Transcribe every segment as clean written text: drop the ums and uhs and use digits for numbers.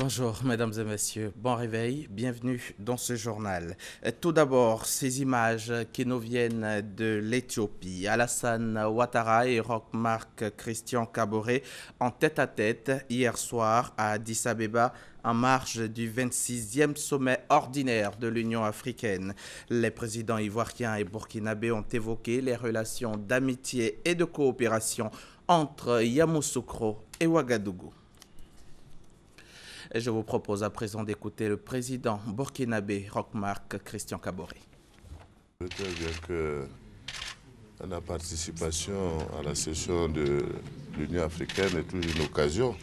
Bonjour mesdames et messieurs, bon réveil, bienvenue dans ce journal. Tout d'abord, ces images qui nous viennent de l'Éthiopie. Alassane Ouattara et Roch-Marc Christian Kaboré en tête-à-tête hier soir à Addis Abeba en marge du 26e sommet ordinaire de l'Union africaine. Les présidents ivoiriens et burkinabés ont évoqué les relations d'amitié et de coopération entre Yamoussoukro et Ouagadougou. Je vous propose à présent d'écouter le président burkinabé Roch-Marc Christian Kaboré. Je veux dire que la participation à la session de l'Union africaine est toujours une occasion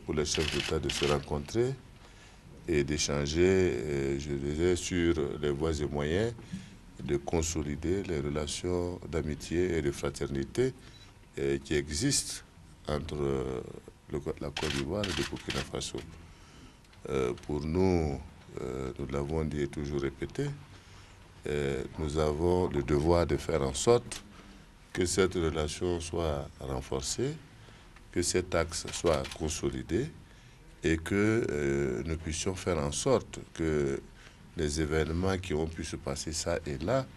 pour les chefs d'État de se rencontrer et d'échanger, je dirais, sur les voies et moyens de consolider les relations d'amitié et de fraternité qui existent entre la Côte d'Ivoire et le Burkina Faso. Pour nous, nous l'avons dit et toujours répété, nous avons le devoir de faire en sorte que cette relation soit renforcée, que cet axe soit consolidé et que nous puissions faire en sorte que les événements qui ont pu se passer ça et là,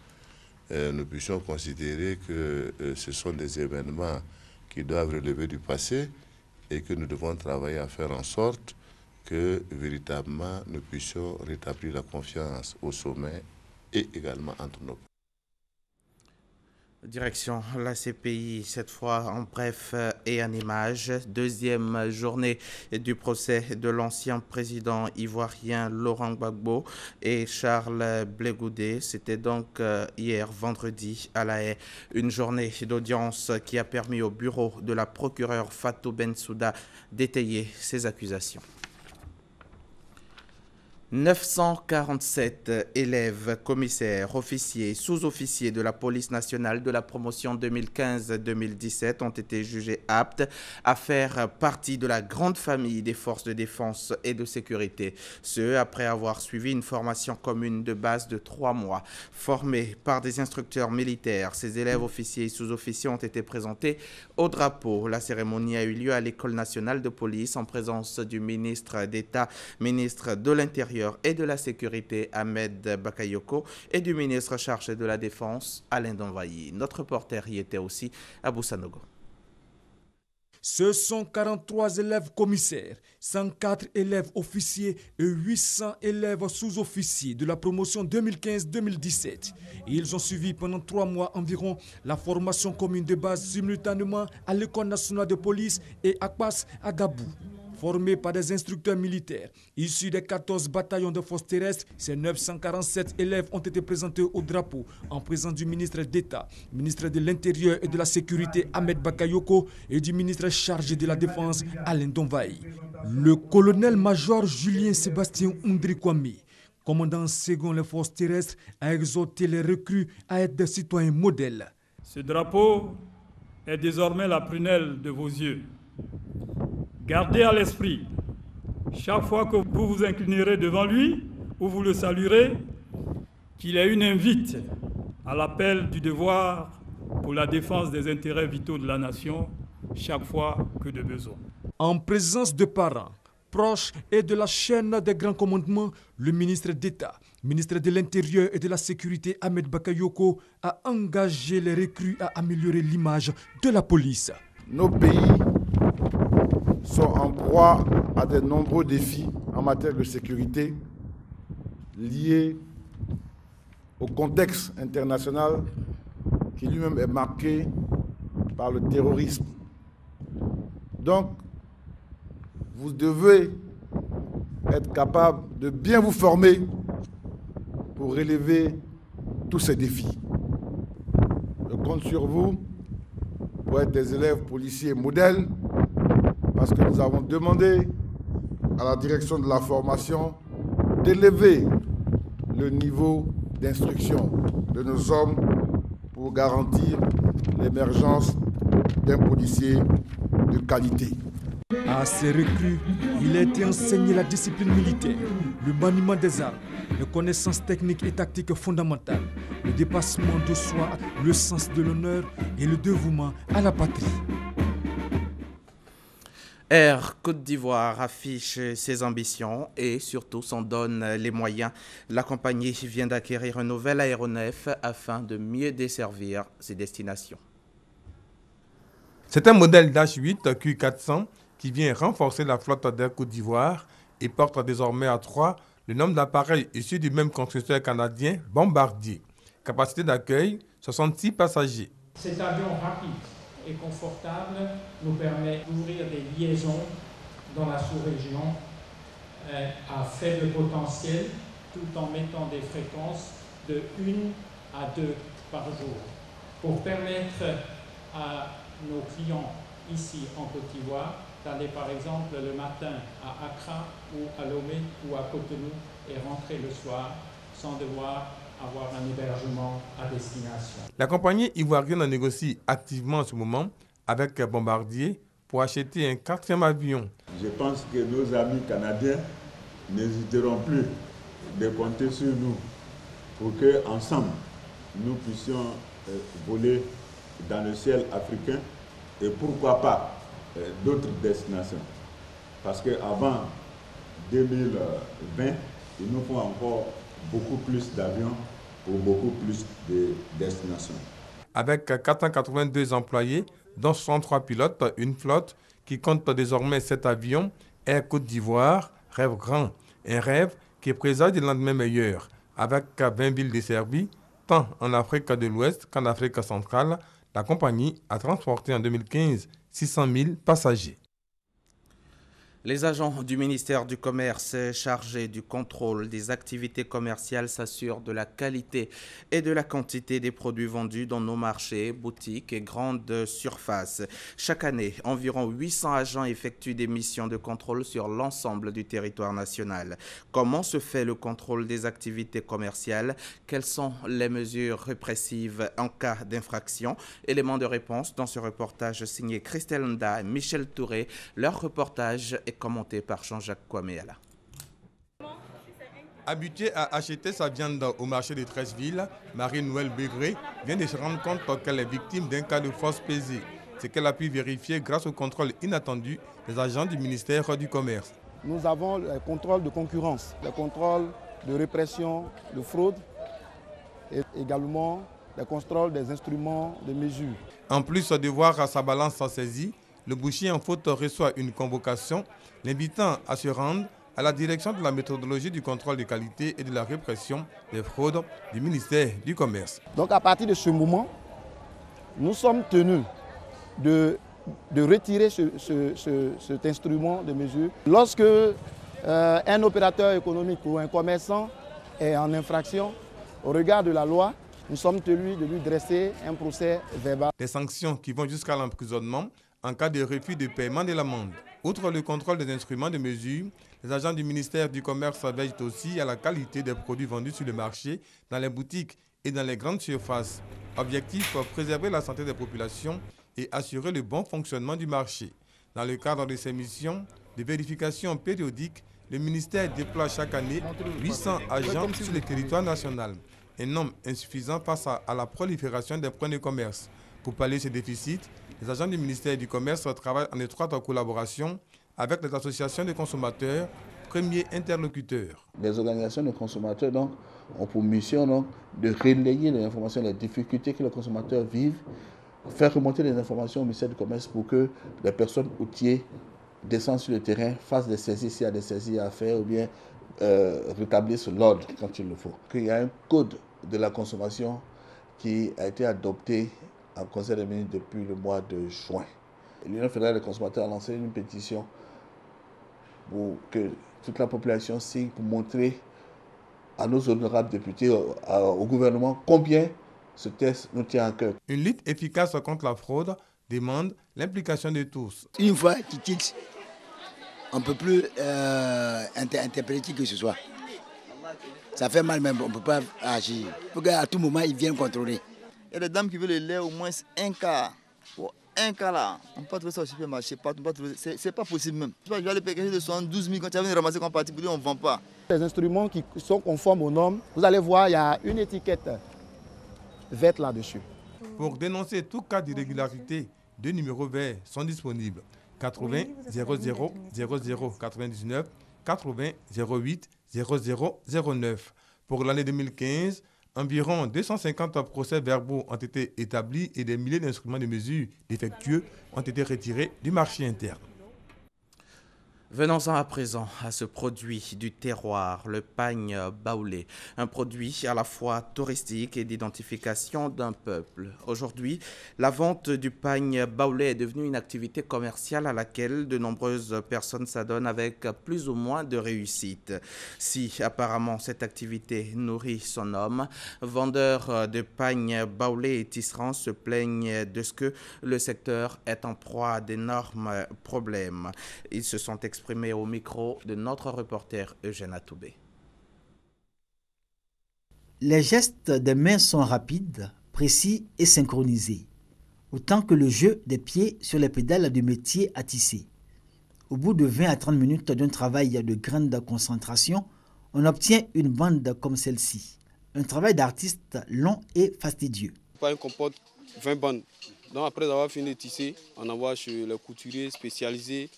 nous puissions considérer que ce sont des événements qui doivent relever du passé et que nous devons travailler à faire en sorte que véritablement nous puissions rétablir la confiance au sommet et également entre nos pays. Direction la CPI, cette fois en bref et en images. Deuxième journée du procès de l'ancien président ivoirien Laurent Gbagbo et Charles Blé Goudé. C'était donc hier vendredi à La Haye. Une journée d'audience qui a permis au bureau de la procureure Fatou Bensouda d'étayer ses accusations. 947 élèves, commissaires, officiers, sous-officiers de la police nationale de la promotion 2015-2017 ont été jugés aptes à faire partie de la grande famille des forces de défense et de sécurité. Ce, après avoir suivi une formation commune de base de 3 mois. Formés par des instructeurs militaires, ces élèves officiers et sous-officiers ont été présentés au drapeau. La cérémonie a eu lieu à l'École nationale de police en présence du ministre d'État, ministre de l'Intérieur et de la Sécurité Ahmed Bakayoko et du ministre chargé de la Défense Alain Donvayi. Notre reporter y était aussi, Abou Sanogo. Ce sont 43 élèves commissaires, 104 élèves officiers et 800 élèves sous-officiers de la promotion 2015-2017. Ils ont suivi pendant 3 mois environ la formation commune de base simultanément à l'École nationale de police et à Kpass à Gabou. Formés par des instructeurs militaires issus des 14 bataillons de forces terrestres, ces 947 élèves ont été présentés au drapeau en présence du ministre d'État, ministre de l'Intérieur et de la Sécurité Ahmed Bakayoko et du ministre chargé de la Défense Alain Donvayi. Le colonel-major Julien Sébastien Oundri Kwame, commandant second les forces terrestres, a exhorté les recrues à être des citoyens modèles. Ce drapeau est désormais la prunelle de vos yeux. Gardez à l'esprit, chaque fois que vous vous inclinerez devant lui ou vous le saluerez, qu'il est une invite à l'appel du devoir pour la défense des intérêts vitaux de la nation, chaque fois que de besoin. En présence de parents, proches et de la chaîne des grands commandements, le ministre d'État, ministre de l'Intérieur et de la Sécurité Ahmed Bakayoko a engagé les recrues à améliorer l'image de la police. Nos pays sont en proie à de nombreux défis en matière de sécurité liés au contexte international qui lui-même est marqué par le terrorisme. Donc, vous devez être capable de bien vous former pour relever tous ces défis. Je compte sur vous pour être des élèves policiers modèles, parce que nous avons demandé à la direction de la formation d'élever le niveau d'instruction de nos hommes pour garantir l'émergence d'un policier de qualité. À ces recrues, il a été enseigné la discipline militaire, le maniement des armes, les connaissances techniques et tactiques fondamentales, le dépassement de soi, le sens de l'honneur et le dévouement à la patrie. Air Côte d'Ivoire affiche ses ambitions et surtout s'en donne les moyens. La compagnie vient d'acquérir un nouvel aéronef afin de mieux desservir ses destinations. C'est un modèle d'H8 Q400 qui vient renforcer la flotte d'Air Côte d'Ivoire et porte désormais à 3 le nombre d'appareils issus du même constructeur canadien Bombardier. Capacité d'accueil, 66 passagers. Cet avion rapide et confortable nous permet d'ouvrir des liaisons dans la sous-région à faible potentiel tout en mettant des fréquences de 1 à 2 par jour pour permettre à nos clients ici en Côte d'Ivoire d'aller par exemple le matin à Accra ou à Lomé ou à Cotonou et rentrer le soir sans devoir avoir un hébergement à destination. La compagnie ivoirienne négocie activement en ce moment avec Bombardier pour acheter un 4e avion. Je pense que nos amis canadiens n'hésiteront plus de compter sur nous pour qu'ensemble nous puissions voler dans le ciel africain et pourquoi pas d'autres destinations. Parce qu'avant 2020, il nous faut encore beaucoup plus d'avions pour beaucoup plus de destinations. Avec 482 employés, dont 63 pilotes, une flotte qui compte désormais 7 avions, Air Côte d'Ivoire rêve grand. Un rêve qui présage des lendemains meilleurs, avec 20 villes desservies, tant en Afrique de l'Ouest qu'en Afrique centrale. La compagnie a transporté en 2015 600 000 passagers. Les agents du ministère du Commerce chargés du contrôle des activités commerciales s'assurent de la qualité et de la quantité des produits vendus dans nos marchés, boutiques et grandes surfaces. Chaque année, environ 800 agents effectuent des missions de contrôle sur l'ensemble du territoire national. Comment se fait le contrôle des activités commerciales? Quelles sont les mesures répressives en cas d'infraction? Éléments de réponse dans ce reportage signé Christelle Nda et Michel Touré. Leur reportage est commenté par Jean-Jacques Kwameala. Habituée à acheter sa viande au marché de Treichville, Marie-Noël Bégré vient de se rendre compte qu'elle est victime d'un cas de fausse pesée. Ce qu'elle a pu vérifier grâce au contrôle inattendu des agents du ministère du Commerce. Nous avons le contrôle de concurrence, le contrôle de répression de fraude et également le contrôle des instruments de mesure. En plus de voir sa balance saisie, le boucher en faute reçoit une convocation l'invitant à se rendre à la direction de la méthodologie du contrôle de qualité et de la répression des fraudes du ministère du Commerce. Donc à partir de ce moment, nous sommes tenus de retirer cet instrument de mesure. Lorsque un opérateur économique ou un commerçant est en infraction, au regard de la loi, nous sommes tenus de lui dresser un procès verbal. Des sanctions qui vont jusqu'à l'emprisonnement en cas de refus de paiement de l'amende. Outre le contrôle des instruments de mesure, les agents du ministère du Commerce veillent aussi à la qualité des produits vendus sur le marché, dans les boutiques et dans les grandes surfaces. Objectif, préserver la santé des populations et assurer le bon fonctionnement du marché. Dans le cadre de ces missions de vérification périodique, le ministère déploie chaque année 800 agents sur le territoire national. Un nombre insuffisant face à la prolifération des points de commerce. Pour pallier ces déficits, les agents du ministère du Commerce travaillent en étroite collaboration avec les associations de consommateurs, premiers interlocuteurs. Les organisations de consommateurs donc, ont pour mission donc, de relayer les informations, les difficultés que les consommateurs vivent, faire remonter les informations au ministère du Commerce pour que les personnes outillées descendent sur le terrain, fassent des saisies s'il y a des saisies à faire ou bien rétablissent l'ordre quand il le faut. Il y a un code de la consommation qui a été adopté en Conseil des ministres depuis le mois de juin. L'Union fédérale des consommateurs a lancé une pétition pour que toute la population signe pour montrer à nos honorables députés, au gouvernement, combien ce test nous tient à cœur. Une lutte efficace contre la fraude demande l'implication de tous. Une fois tu titres, on ne peut plus interpréter qui que ce soit. Ça fait mal même, on ne peut pas agir. Il faut qu'à tout moment, ils viennent contrôler. Il y a des dames qui veulent le lait au moins un quart. Pour un quart là, on ne peut pas trouver ça au supermarché. C'est pas possible même. Je vais aller payer quelque chose de 72 000 quand tu vas venir ramasser comme parti pour dire on ne vend pas. Les instruments qui sont conformes aux normes, vous allez voir, il y a une étiquette verte là-dessus. Pour dénoncer tout cas d'irrégularité, 2 numéros verts sont disponibles. 80 00 00 99 80 08 00 09. Pour l'année 2015, environ 250 procès-verbaux ont été établis et des milliers d'instruments de mesure défectueux ont été retirés du marché interne. Venons-en à présent à ce produit du terroir, le pagne baoulé, un produit à la fois touristique et d'identification d'un peuple. Aujourd'hui, la vente du pagne baoulé est devenue une activité commerciale à laquelle de nombreuses personnes s'adonnent avec plus ou moins de réussite. Si apparemment cette activité nourrit son homme, vendeurs de pagne baoulé et tisserands se plaignent de ce que le secteur est en proie à d'énormes problèmes. Ils se sont exprimés au micro de notre reporter Eugène Atoubé. Les gestes des mains sont rapides, précis et synchronisés, autant que le jeu des pieds sur les pédales du métier à tisser. Au bout de 20 à 30 minutes d'un travail de grande concentration, on obtient une bande comme celle-ci. Un travail d'artiste long et fastidieux. Le pagne comporte 20 bandes. Donc après avoir fini de tisser, on envoie chez les couturiers spécialisés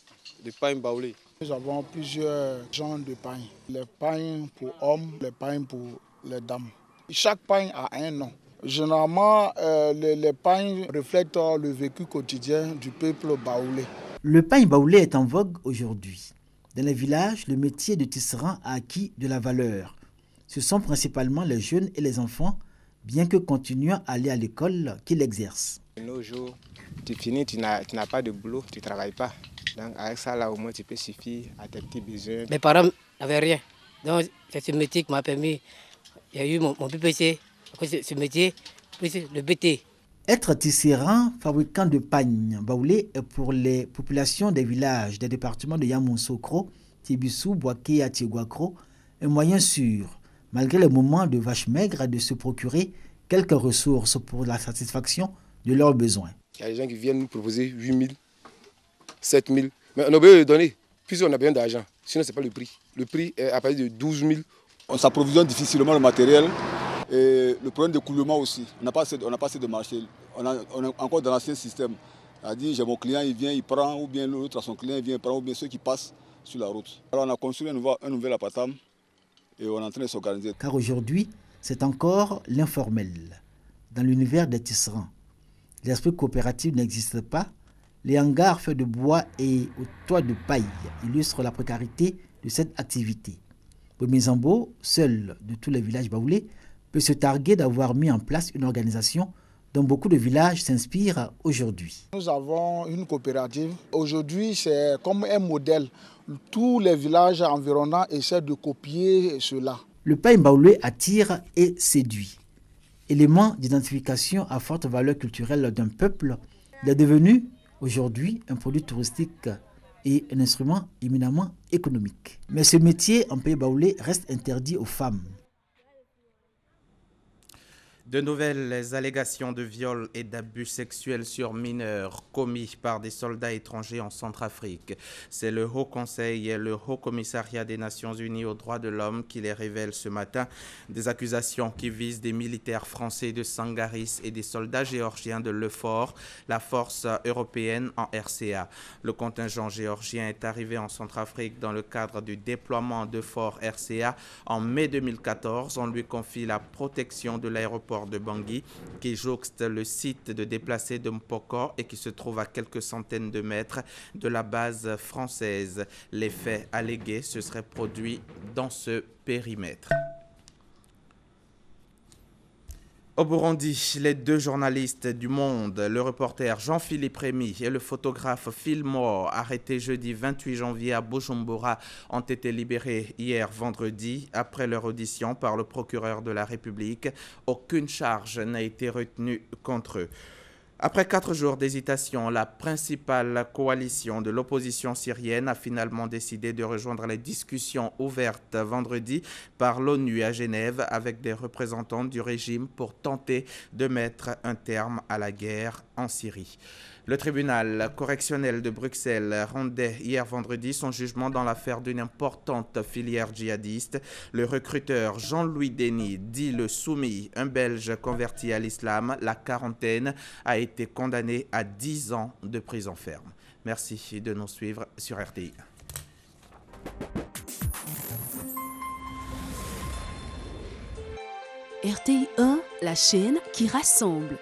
de pagne baoulé. Nous avons plusieurs genres de pagne. Les pagnes pour hommes, les pagnes pour les dames. Chaque pagne a un nom. Généralement, les pagnes reflètent le vécu quotidien du peuple baoulé. Le pagne baoulé est en vogue aujourd'hui. Dans les villages, le métier de tisserand a acquis de la valeur. Ce sont principalement les jeunes et les enfants, bien que continuant à aller à l'école, qui l'exercent. De nos jours, tu finis, tu n'as pas de boulot, tu ne travailles pas. Donc avec ça, là, au moins, tu peux suffire à tes petits besoins. Mes parents n'avaient rien. Donc c'est ce métier qui m'a permis. Il y a eu mon PPC, ce métier, plus le BT. Être tisserand, fabricant de pagne baoulé est pour les populations des villages des départements de Yamoussoukro, Tibissou, Boaké et Tiguakro un moyen sûr, malgré les moments de vache maigre, de se procurer quelques ressources pour la satisfaction de leurs besoins. Il y a des gens qui viennent nous proposer 8 000, 7 000, mais on a besoin de donner, puisqu'on a besoin d'argent, sinon ce n'est pas le prix. Le prix est à partir de 12 000. On s'approvisionne difficilement le matériel et le problème de coulement aussi. On n'a pas assez de marché, on est encore dans l'ancien système. C'est-à-dire, j'ai mon client, il vient, il prend, ou bien l'autre a son client, il vient, il prend, ou bien ceux qui passent sur la route. Alors on a construit un nouvel appartement et on est en train de s'organiser. Car aujourd'hui, c'est encore l'informel. Dans l'univers des tisserands, l'esprit coopératif n'existe pas. Les hangars faits de bois et au toit de paille illustrent la précarité de cette activité. Bomizambo, seul de tous les villages baoulés, peut se targuer d'avoir mis en place une organisation dont beaucoup de villages s'inspirent aujourd'hui. Nous avons une coopérative. Aujourd'hui, c'est comme un modèle. Tous les villages environnants essaient de copier cela. Le pagne baoulé attire et séduit. Élément d'identification à forte valeur culturelle d'un peuple, il est devenu aujourd'hui un produit touristique et un instrument éminemment économique. Mais ce métier en pays baoulé reste interdit aux femmes. De nouvelles allégations de viol et d'abus sexuels sur mineurs commis par des soldats étrangers en Centrafrique. C'est le Haut Conseil et le Haut Commissariat des Nations Unies aux droits de l'homme qui les révèlent ce matin. Des accusations qui visent des militaires français de Sangaris et des soldats géorgiens de Lefor, la force européenne en RCA. Le contingent géorgien est arrivé en Centrafrique dans le cadre du déploiement de Fort RCA en mai 2014. On lui confie la protection de l'aéroport de Bangui, qui jouxte le site de déplacés de Mpoko et qui se trouve à quelques centaines de mètres de la base française. Les faits allégués se seraient produits dans ce périmètre. Au Burundi, les deux journalistes du Monde, le reporter Jean-Philippe Rémy et le photographe Phil Moore, arrêtés jeudi 28 janvier à Bujumbura, ont été libérés hier vendredi après leur audition par le procureur de la République. Aucune charge n'a été retenue contre eux. Après 4 jours d'hésitation, la principale coalition de l'opposition syrienne a finalement décidé de rejoindre les discussions ouvertes vendredi par l'ONU à Genève avec des représentants du régime pour tenter de mettre un terme à la guerre en Syrie. Le tribunal correctionnel de Bruxelles rendait hier vendredi son jugement dans l'affaire d'une importante filière djihadiste. Le recruteur Jean-Louis Denis, dit le Soumis, un Belge converti à l'islam, la quarantaine, a été condamné à 10 ans de prison ferme. Merci de nous suivre sur RTI. RTI 1, la chaîne qui rassemble.